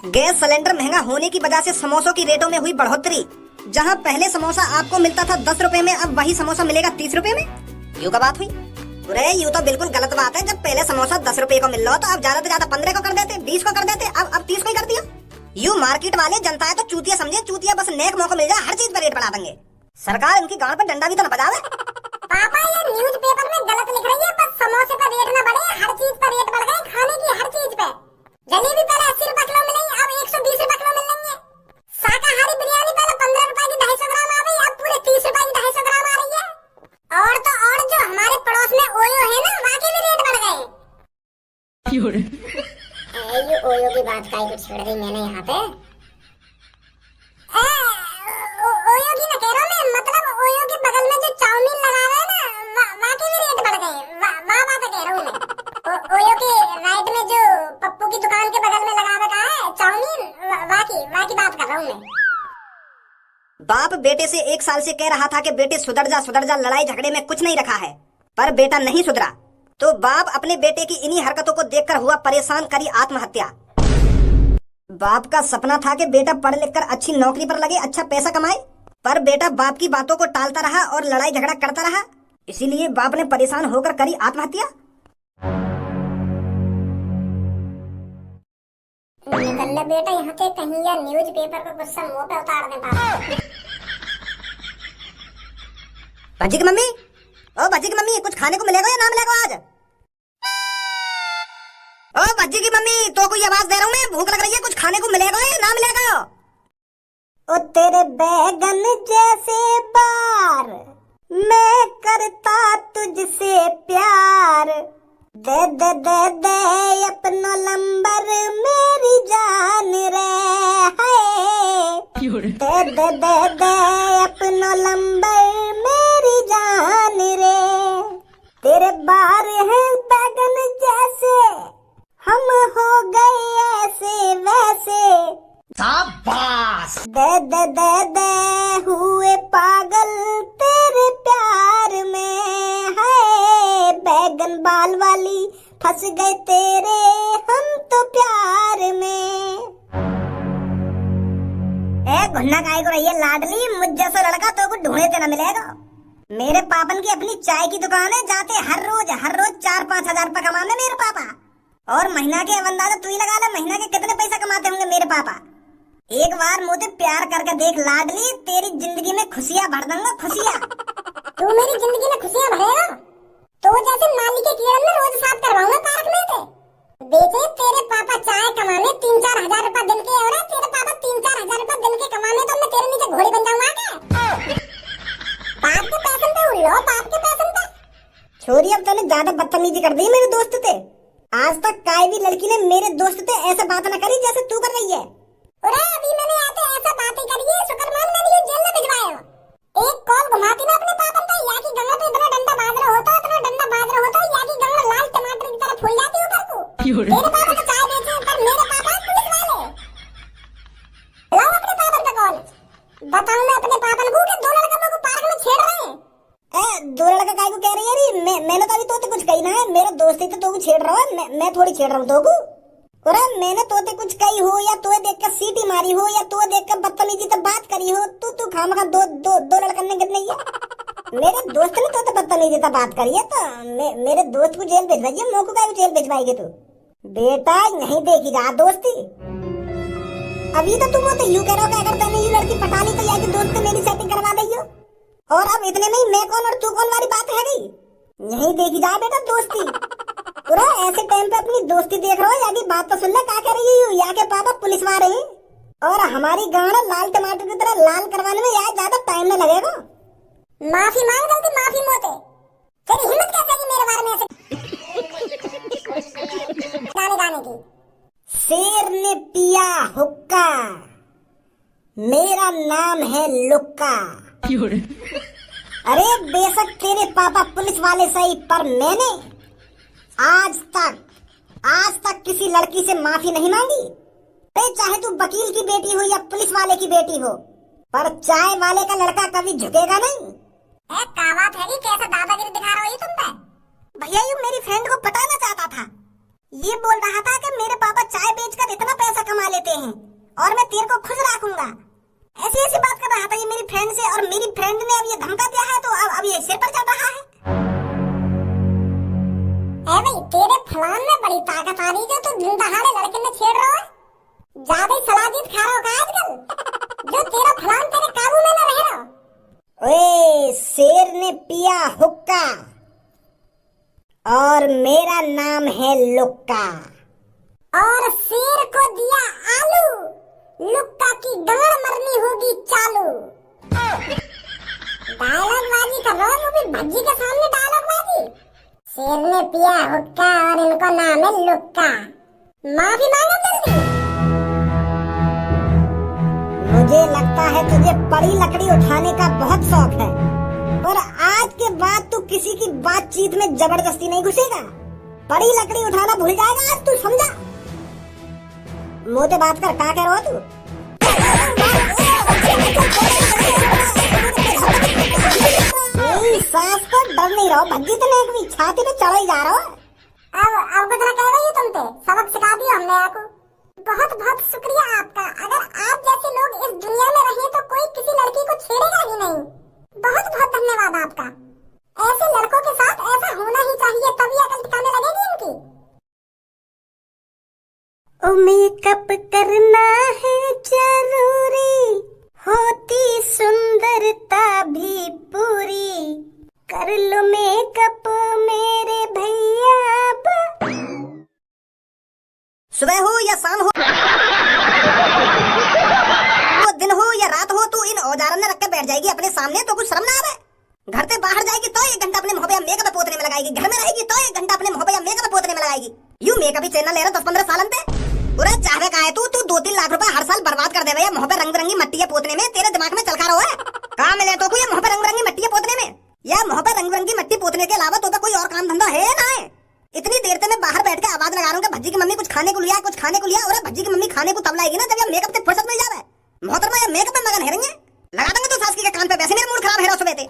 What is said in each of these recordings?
Gas cylinder महंगा होने की वजह से समोसों की रेटों में हुई बढ़ोतरी। जहां पहले समोसा आपको मिलता था 10 रुपए में, अब वही समोसा मिलेगा 30 रुपए में। यूं का बात हुई? अरे यूं तो बिल्कुल गलत बात है। जब पहले समोसा 10 रुपए को मिल रहा हो तो अब ज्यादा से ज्यादा 15 को कर देते, 20 को कर देते, अब 30 को ही कर दिया। यूं मार्केट वाले जनता है तो चूतिया समझे, चूतिया बस नेक मौका मिल जाए हर चीज पर रेट बढ़ा देंगे। सरकार इनकी गांड पर डंडा भी तो न बजावे। पापा ये न्यूज़पेपर में गलत लिख रही है, बस समोसे पर रेट न बढ़े, हर चीज पर रेट बढ़ गए, खाने की हर चीज पे। जलेबी पहले 80 रुपए किलो मिलेगी, अब 120 रुपए किलो मिलेंगे। शाकाहारी बिरयानी पहले 15 रुपए की 250 ग्राम आ गई, अब पूरे 30 रुपए की 250 ग्राम आ रही है। और तो और जो हमारे पड़ोस में ओयो है ना, वहाँ के भी रेट बढ़ गए। ये ओयो की बात काहे को छेड़ दी मैंने यहाँ पे? ओयो की न कह रहा मैं, मतलब ओयो के बगल में जो चाउमीन लगा रहे हैं ना, वहाँ के भी रेट बढ़ गए। वहाँ बात कह रहा हूँ मैं। ओयो के राइट में जो पप्पू की दुकान के बगल में लगा रखा है चाउमीन, वहाँ की बात कर रहा हूँ मैं। बाप बेटे से 1 साल से कह रहा था कि बेटे सुधर जा, लड़ाई झगड़े में कुछ नहीं रखा है, पर बेटा नहीं सुधरा। तो बाप अपने बेटे की इन्हीं हरकतों को देखकर हुआ परेशान, करी आत्महत्या। बाप का सपना था कि बेटा पढ़ लिख कर अच्छी नौकरी पर लगे, अच्छा पैसा कमाए, पर बेटा बाप की बातों को टालता रहा और लड़ाई झगड़ा करता रहा। इसीलिए बाप ने परेशान होकर करी आत्महत्या। निकल ले बेटा यहाँ से कहीं, या न्यूज़ पेपर को गुस्सा मुंह पे उतार दे पापा। भज्जी की मम्मी, ओ भज्जी की मम्मी, कुछ खाने को मिलेगा या ना मिलेगा आज? ओ भज्जी की मम्मी, तो कोई आवाज दे रहा हूँ मैं, भूख लग रही है, कुछ खाने को मिलेगा या ना मिलेगा? ओ तेरे बैगन जैसे बार, मैं करता तुझसे प्यार, दे दे दे दे अपनो लंबर मेरी जान रे, हाय दे दे दे दे अपनो लंबर मेरी जान रे। तेरे बार हैं बैगन जैसे, हम हो गए ऐसे वैसे, शाबाश। दे दे दे दे हुए पागल तेरे प्यार में, है बैगन बाल वाली फंस गए तेरे हम तो प्यार में। घुन्ना काय को रही है लाडली, मुझ जैसा लड़का तो कुछ ढूंढे ते न मिलेगा। मेरे पापन की अपनी चाय की दुकान है, जाते हर रोज 4-5 हजार रुपए कमाने मेरे पापा। और महीना के अंदाजा तू ही लगा ले, महीना के कितने पैसा कमाते होंगे मेरे पापा। एक बार मुझे प्यार करके देख लाडली, तेरी जिंदगी में खुशियाँ भर दूंगा, खुशियाँ। तू मेरी जिंदगी में खुशियाँ भरेगा तो जैसे नाली के कीड़े में रोज साफ करवाऊंगा पार्क में से। बेटे तेरे पापा चाय कमाने 3-4 हजार रुपए दिन के, और तेरे पापा 3-4 हजार रुपए दिन के कमाने तो मैं तेरे नीचे घोड़ी बन जाऊंगा क्या? बाप के पैसे पे उल्लो, बाप के पैसे पे। छोरी अब तूने ज्यादा बदतमीजी कर दी मेरे दोस्त से। आज तक काई भी लड़की ने मेरे दोस्त से ऐसे बात न करी जैसे तू कर रही है। अरे अभी मैंने आते ऐसा बातें करी है, शुक्रमान मैंने ये जेल में भिजवाया। एक कॉल घुमाती ना अपने पापा पे, या की गंगा पे इतना डंडा बाज रहा होता, इतना डंडा बाज रहा होता, या की गंगा लाल टमाटर की तरह फूल जाती ऊपर को। तेरे पापा तो चाय बेचे, पर मेरे पापा पुलिस वाले। लाओ अपने पापा पे कॉल, बताऊं मैं अपने पापा को कि 2 लड़कों को पार्क में छेड़ रहे हैं। 2 लड़का काय को कह रही है री? मैंने तो अभी तो कुछ कही ना है, मेरा दोस्त ही तो तू छेड़ रहा है, मैं थोड़ी छेड़ रहा हूँ तो को। अरे मैंने तोते कुछ कही हो, या तोए देख कर सीटी मारी हो, या तोए देख कर बदतमीजी से बात करी हो, तू खामखा दो लड़कन ने गिर नहीं है। मेरे दोस्त ने तोते बदतमीजी से बात करी है तो मेरे दोस्त को जेल भिजवाइए, मोको का जेल भिजवाएगी तू? बेटा नहीं देखी जा दोस्ती। अभी तो तुम तो यूं कह रहे हो कि अगर तूने ये लड़की पटा ली तो या कि दोस्त से मेरी सेटिंग करवा देगी, और अब इतने में ही मैं कौन और तू कौन वाली बात है गई। नहीं देखी जाए बेटा दोस्ती। पूरा ऐसे टाइम पे अपनी दोस्ती देख रहा हो, या की बात तो सुन ले क्या कह रही है। या के पापा पुलिस वाले हैं, और हमारी गांड लाल टमाटर की तरह लाल करवाने में यार ज्यादा टाइम न लगेगा। माफी मांग गलती माफी मोते, तेरी हिम्मत कैसे की मेरे बारे में ऐसे गाने की। शेर ने पिया हुक्का, मेरा नाम है लुक्का। अरे बेशक तेरे पापा पुलिस वाले सही, पर मैंने आज तक किसी लड़की से माफी नहीं मांगी। चाहे तू वकील की बेटी हो या पुलिस वाले की बेटी हो, पर चाय वाले का लड़का कभी झुकेगा नहीं। क्या बात है कि कैसे दादागिरी दिखा रही हो तुम पे? भैया यू मेरी फ्रेंड को पटाना चाहता था, ये बोल रहा था कि मेरे पापा चाय बेचकर इतना पैसा कमा लेते हैं और मैं तेरे को खुश रखूंगा। ऐसी ऐसी बात कर रहा था ये मेरी फ्रेंड से, और मेरी फ्रेंड ने अब ये धमका दिया है, तो अब ये सिर पर चढ़ रहा है। भाई तेरे फलान में बड़ी ताकत आ रही जो तू दिन दहाड़े लड़के में छेड़ रहा है। ज्यादा ही सलाजीत खा रहा होगा आजकल जो तेरा फलान तेरे काबू में न रह रहा। ओए, शेर ने पिया हुक्का और मेरा नाम है लुक्का। और शेर को दिया आलू, लुक्का की गाड़ मरनी होगी चालू। डायलॉग बाजी कर रहा हूँ, भी भज्जी के सामने डायलॉग बाजी। शेर ने पिया हुक्का और इनको नाम है लुक्का। माफी मांगो जल्दी। मुझे लगता है तुझे बड़ी लकड़ी उठाने का बहुत शौक है, पर आज के बाद तू किसी की बातचीत में जबरदस्ती नहीं घुसेगा। बड़ी लकड़ी उठाना भूल जाएगा आज, तू समझा? मोटे बात कर, कहाँ कह रहा हो तू? सास को डर नहीं रहो, भज्जी तो नहीं, छाती पे चढ़ा ही जा रहा हो। अब कुछ ना कह रही हो तुम पे, सबक सिखा दिया हमने आपको। बहुत बहुत शुक्रिया आपका। अगर आप जैसे लोग इस दुनिया में रहे तो कोई किसी लड़की को छेड़ेगा ही नहीं। बहुत बहुत धन्यवाद आपका। ऐसे लड़कों के साथ ऐसा होना ही चाहिए, तभी अकल ठिकाने लगेगी इनकी। ओ मेकअप करना है जरूरी, होती सुंदरता भी पूरी, कर लो मेकअप मेरे भैया। सुबह हो या शाम हो, वो दिन हो या रात हो, तू इन औजारों ने रख के बैठ जाएगी अपने सामने तो कुछ शर्म ना आवे। घर से बाहर जाएगी तो 1 घंटा अपने मुंह पे या मेकअप पोतने में लगाएगी, घर में रहेगी तो 1 घंटा अपने मुंह पे या मेकअप पोतने में लगाएगी। यू मेकअप ही चैनल ले रहा 10-15 सालन पे। पूरा चाहवे का है तू 2-3 लाख रुपए हर साल बर्बाद कर देवे मुंह पे रंग बिरंगी मट्टियां पोतने में। तेरे दिमाग में चलखा रहा है कहाँ मिले तो ये मुंह पे रंग बिरंगी मट्टियां पोतने में? या मुंह पे रंग बिरंगी मट्टी पोतने के अलावा तो कोई और काम धंधा है ना है? इतनी देर से मैं बाहर बैठ के आवाज लगा रहा हूँ भज्जी की मम्मी कुछ खाने को लिया, कुछ खाने को लिया। और भज्जी की मम्मी खाने को तब लाएगी ना जब ये मेकअप से फुर्सत मिल जावे। मोहतरमा ये मेकअप में मगन हेरेंगे, लगा देंगे तो सास की के कान पे। वैसे मेरा मूड खराब है रहा सुबह से।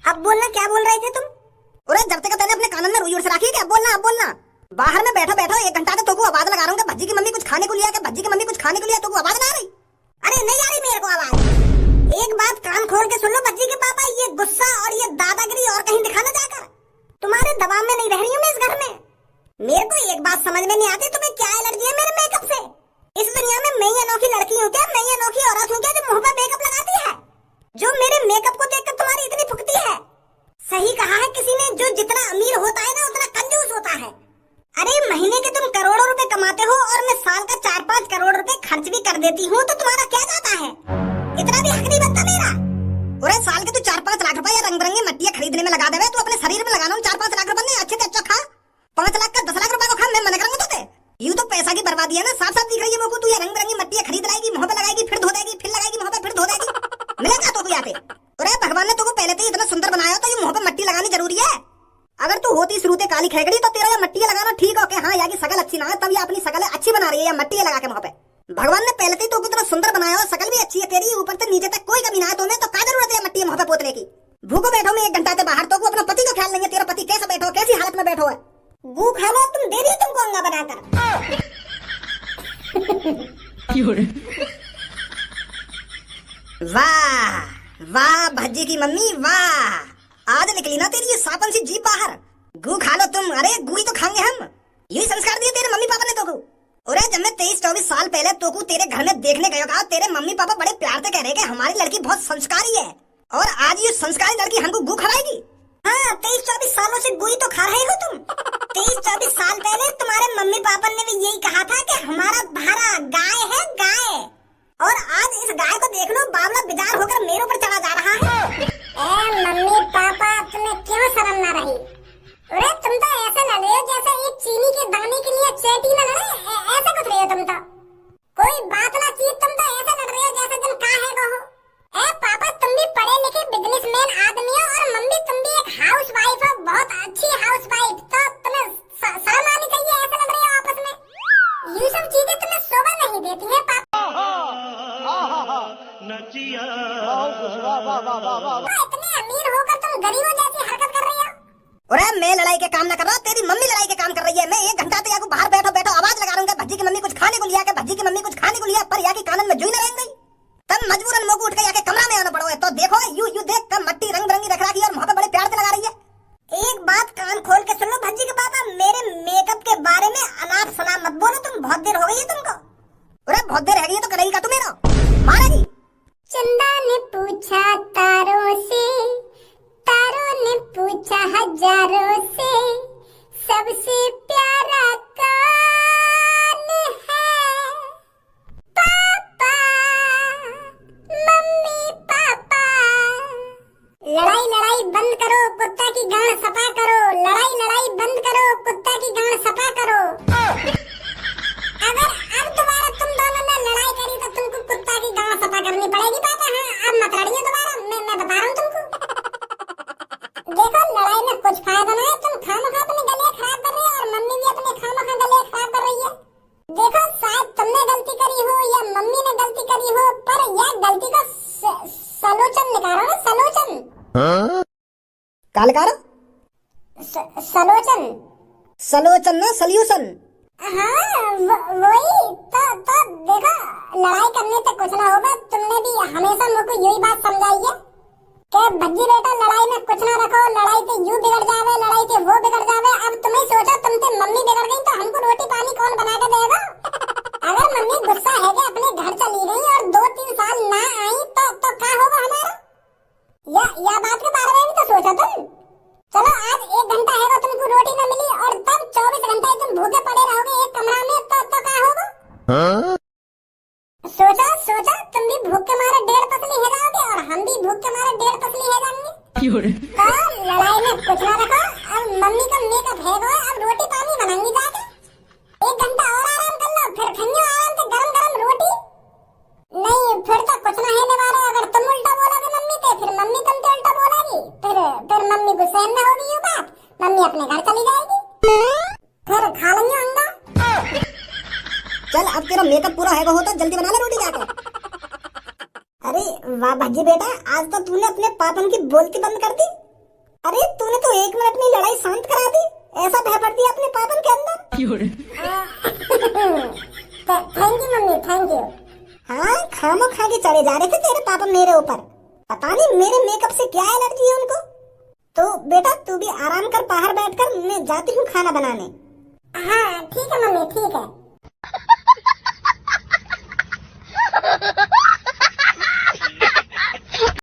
अब बोलना, क्या बोल रहे थे तुम? अरे जब तक तूने अपने कानन में रुई उड़ से रखी है, अब बोलना अब बोलना। बाहर में बैठा बैठा 1 घंटा से तो आवाज लगा रहा हूँ भज्जी की मम्मी कुछ खाने को लिया, भज्जी की मम्मी कुछ खाने को लिया, तो आवाज ना आ रही? अरे नहीं आ रही मेरे को आवाज। एक बात कान खोल के सुन लो भज्जी के पापा, ये गुस्सा और ये दादागिरी और कहीं दिखाना जाकर। तुम्हारे दबाव में नहीं रह रही हूँ मैं इस घर में। मेरे को एक बात समझ में नहीं आती, तुम्हें क्या एलर्जी है मेरे मेकअप से? इस दुनिया में मैं ही अनोखी लड़की हूँ क्या? मैं ही अनोखी औरत हूँ क्या जो मुंह पे मेकअप लगाती है, जो मेरे मेकअप को देखकर तुम्हारी इतनी फुकती है? सही कहा है किसी ने, जो जितना अमीर होता है ना उतना कंजूस होता है। अरे महीने के तुम करोड़ों रुपए कमाते हो और मैं साल का 4-5 करोड़ रुपए खर्च भी कर देती हूँ, तो तुम्हारा क्या जाता है? इतना भी हक नहीं बनता मेरा। पूरे साल के तू 4-5 लाख रुपए या रंग बिरंगी मट्टियां खरीदने में लगा देवे, तू अपने शरीर में लगाना 4-5 लाख रुपए नहीं, अच्छे से अच्छा खा। 5 लाख का 10 लाख रुपए को खा, मैं मना करूंगा तुझे। यूं तो पैसा की बर्बादी है ना, साफ साफ दिख रही है मुझको। तू ये रंग बिरंगी मट्टियां खरीद लाएगी, मुंह पे लगाएगी, फिर धो देगी, फिर लगाएगी मुंह पे, फिर धो देगी। मिलेगा तो यहाँ पे? अरे भगवान ने तुमको पहले से इतना सुंदर बनाया तो ये मुंह पे मट्टी लगानी जरूरी है? अगर तू होती शुरूते काली खेगड़ी तो तेरा ये मट्टी लगाना ठीक हो के हाँ यार की शकल अच्छी ना है, तब ये अपनी शकल अच्छी बना रही है मट्टी लगा के मुंह पे। भगवान ने पहले से तो इतना सुंदर बनाया और शकल भी अच्छी है तेरी, ऊपर से नीचे तक कोई कमी ना है तुम्हें, तो क्या जरूरत है मट्टी मुंह पे पोतने की? भूखो बैठो मैं 1 घंटा से बाहर, तो अपना पति को ख्याल नहीं है। तेरा पति कैसे बैठो, कैसी हालत में बैठो है? गू खा लो तुम, दे दी तुमको अंगा बनाकर। वाह वाह भज्जी की मम्मी वाह, आज निकली ना तेरी ये सापन सी जीभ बाहर। गू खा लो तुम। अरे गू ही तो खाएंगे हम, यही संस्कार दिए तेरे मम्मी पापा ने तो। अरे जब मैं 23-24 साल पहले तो तेरे घर में देखने गया, तेरे मम्मी पापा बड़े प्यार से कह रहे कि हमारी लड़की बहुत संस्कारी है, और आज ये संस्कारी लड़की हमको गू खवाएगी। हाँ 23-24 सालों से गुई तो खा रहे हो तुम। 23-24 साल पहले तुम्हारे मम्मी पापा ने भी यही कहा था कि हमारा भारा गाय है गाय, और आज इस गाय को देख लो बावला बिजार होकर मेरे ऊपर चला जा रहा है। मम्मी पापा तुम्हें क्यों शर्म ना रही? अरे तुम तो ऐसा लग रहे हो जैसे एक चीनी के दाने के लिए चेटी न लड़े, ऐसा कुछ रहे हो तुम तो। कोई बात ना चीज, तुम तो ऐसा लग रहे हो जैसे तुम कहाँ है कहो। पापा तुम भी पढ़े लिखे बिजनेसमैन आदमी हो, और मम्मी तुम भी एक हाउस वाइफ हो, बहुत अच्छी हाउस वाइफ, तो तुम्हें शर्म आनी चाहिए। ऐसा लग रहे हो आपस में, ये सब चीजें तुम्हें शोभा नहीं देती है पापा। इतने अमीर होकर तुम गरीबों जैसी हरकत कर रही हो। अरे मैं लड़ाई के काम ना कर रहा, तेरी मम्मी लड़ाई के काम कर रही है। मैं 1 घंटा तो या बाहर बैठो बैठो आवाज लगा रहा हूँ, भज्जी की मम्मी कुछ खाने को लिया के, भज्जी की मम्मी कुछ खाने को लिया, पर या की कानन में जुई न रहेंगे। तब मजबूरन मोको उठ के या के कमरा में आना पड़ो है। तो देखो यू देख कब मट्टी रंग बिरंगी रख रखी है और वहां पे बड़े प्यार से लगा रही है। एक बात कान खोल के सुन लो भज्जी के पापा, मेरे मेकअप के बारे में अनाप शनाप मत बोलो, तुम बहुत देर हो गई है तुमको। अरे बहुत देर है तो करेगी का तुम्हें ना मारेगी। चंदा ने पूछा तारों से, तारों ने पूछा हजारों से, सबसे प्यारा कौन है? पापा, मम्मी पापा। लड़ाई लड़ाई बंद करो, कुत्ता की गांड सफा करो। लड़ाई लड़ाई बंद करो, कुत्ता की गांड सफा करो। अगर अब दोबारा तुम दोनों ने लड़ाई करी तो तुमको कुत्ता की गांड सफा करनी पड़ेगी पापा। हाँ अब मत लड़िए दोबारा, मैं बता रहा हूँ तुमको। देखो लड़ाई में कुछ फायदा नहीं है, तुम खामखा अपने गले खराब कर रही है और मम्मी भी अपने खामखा गले खराब कर रही है। देखो शायद तुमने गलती करी हो या मम्मी ने गलती करी हो, पर यह गलती का सलोचन निकालो ना, सलोचन। कालकार सलोचन सलोचन ना सल्यूशन। हाँ वही तो देखो लड़ाई करने से कुछ ना होगा। तुमने भी हमेशा मुझको यही बात समझाई है कि भज्जी बेटा लड़ाई में कुछ ना रखो, लड़ाई से यू बिगड़ जावे, लड़ाई से वो बिगड़ जावे। अब तुम्हें सोचो तुमसे मम्मी बिगड़ गई तो हमको रोटी पानी कौन बना के देगा? अगर मम्मी गुस्सा है कि अपने घर चली गई और 2-3 साल ना आई तो क्या होगा हमारा? या बात के बारे में भी तो सोचो तुम। चलो आज 1 घंटा है तुमको रोटी न मिली और तब 24 घंटे तुम भूखे पड़े रहोगे एक कमरा में तो क्या होगा? सोचा तुम भी भूख के मारे 1.5 पसली है जाओगे और हम भी भूख के मारे 1.5 पसली है जाएंगे। तो लड़ाई में कुछ ना रखो, अब मम्मी का मेकअप है वो, अब रोटी पानी बनाएंगी जाके। 1 घंटा और आराम कर लो, फिर खाइयो आराम से गरम गरम रोटी। नहीं फिर तो कुछ ना है वाला। अगर तुम उल्टा बोलोगे मम्मी से, फिर मम्मी तुमसे उल्टा बोलेगी, फिर मम्मी को सहन न होगी ये बात, मम्मी अपने घर चली जाएगी, फिर खा लेंगे अंडा। चल अब तेरा मेकअप पूरा है हो तो जल्दी बना ले रोटी जाके। अरे वाह भज्जी बेटा, आज तो तूने अपने पापन की बोलती बंद कर दी। अरे तूने तो 1 मिनट में लड़ाई शांत करा दी, ऐसा भय पड़ दिया अपने पापन के अंदर। Thank you mummy, thank you. हाँ खामो खा के चढ़े जा रहे थे तेरे पापा मेरे ऊपर, पता नहीं मेरे मेकअप से क्या एलर्जी है उनको। तो बेटा तू भी आराम कर, बाहर बैठकर, मैं जाती हूँ खाना बनाने। हाँ ठीक है मम्मी, ठीक है।